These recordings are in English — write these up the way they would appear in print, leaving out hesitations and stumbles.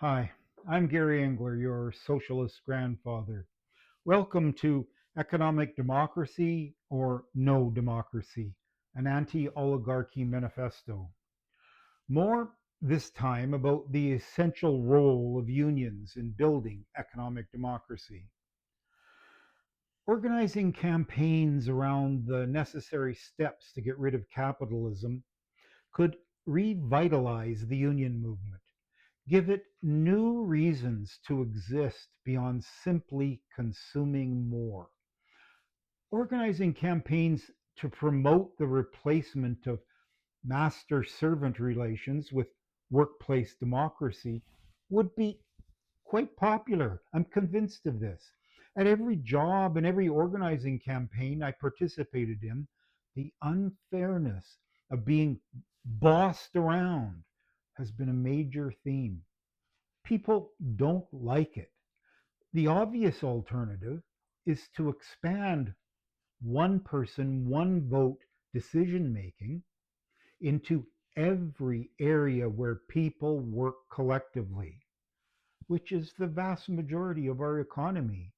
Hi, I'm Gary Engler, your socialist grandfather. Welcome to Economic Democracy or No Democracy, an anti oligarchy manifesto. More this time about the essential role of unions in building economic democracy. Organizing campaigns around the necessary steps to get rid of capitalism could revitalize the union movement, give it new reasons to exist beyond simply consuming more. Organizing campaigns to promote the replacement of master servant relations with workplace democracy would be quite popular. I'm convinced of this. At every job and every organizing campaign I participated in, the unfairness of being bossed around has been a major theme. People don't like it. The obvious alternative is to expand one person, one vote decision making into every area where people work collectively, which is the vast majority of our economy.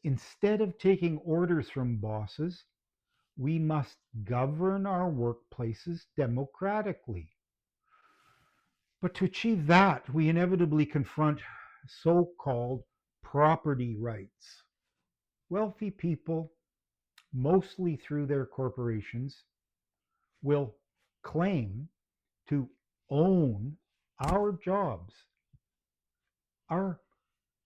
Instead of taking orders from bosses, we must govern our workplaces democratically. But to achieve that, we inevitably confront so called property rights. Wealthy people, mostly through their corporations, will claim to own our jobs. Our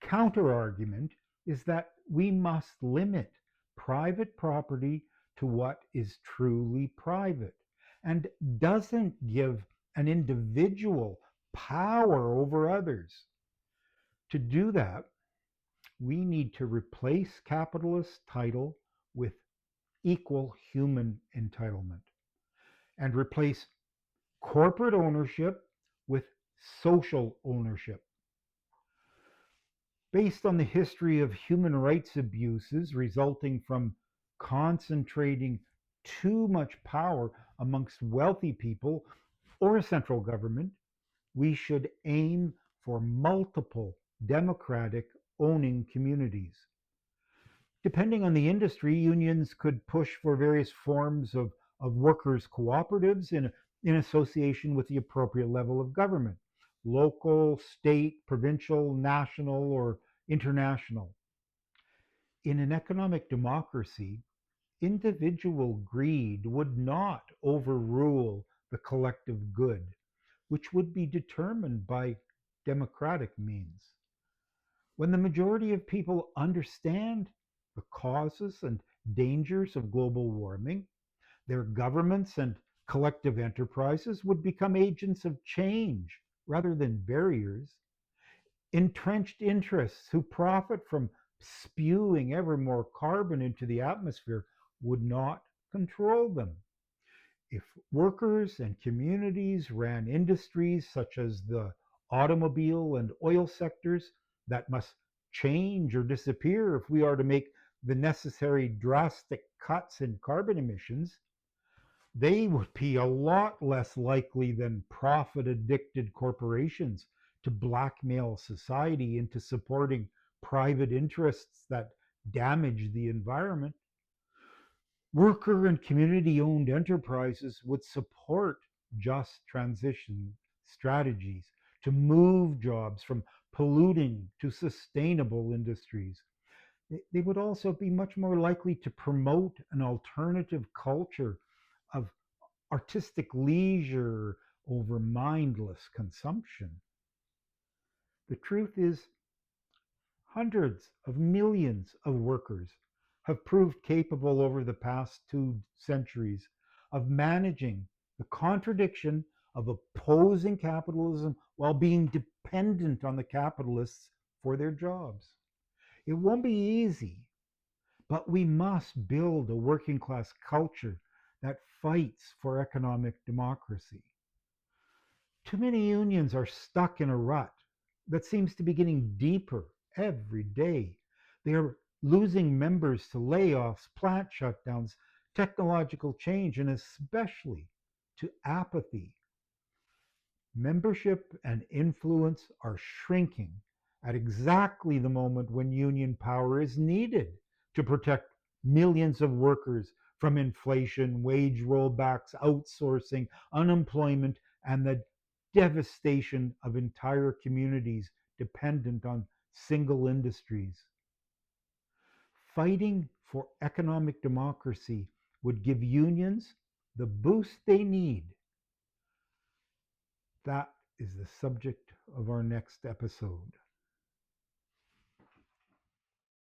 counterargument is that we must limit private property to what is truly private and doesn't give an individual power over others. To do that, we need to replace capitalist title with equal human entitlement and replace corporate ownership with social ownership. Based on the history of human rights abuses resulting from concentrating too much power amongst wealthy people or a central government, we should aim for multiple democratic owning communities. Depending on the industry, unions could push for various forms of workers' cooperatives in association with the appropriate level of government: local, state, provincial, national, or international. In an economic democracy, individual greed would not overrule the collective good, which would be determined by democratic means. When the majority of people understand the causes and dangers of global warming, their governments and collective enterprises would become agents of change rather than barriers. Entrenched interests who profit from spewing ever more carbon into the atmosphere would not control them. If workers and communities ran industries such as the automobile and oil sectors that must change or disappear if we are to make the necessary drastic cuts in carbon emissions, they would be a lot less likely than profit addicted corporations to blackmail society into supporting private interests that damage the environment. Worker and community owned enterprises would support just transition strategies to move jobs from polluting to sustainable industries. They would also be much more likely to promote an alternative culture of artistic leisure over mindless consumption. The truth is, hundreds of millions of workers have proved capable over the past 2 centuries of managing the contradiction of opposing capitalism while being dependent on the capitalists for their jobs. It won't be easy, but we must build a working class culture that fights for economic democracy. Too many unions are stuck in a rut that seems to be getting deeper every day. They are losing members to layoffs, plant shutdowns, technological change, and especially to apathy. Membership and influence are shrinking at exactly the moment when union power is needed to protect millions of workers from inflation, wage rollbacks, outsourcing, unemployment, and the devastation of entire communities dependent on single industries. Fighting for economic democracy would give unions the boost they need. That is the subject of our next episode.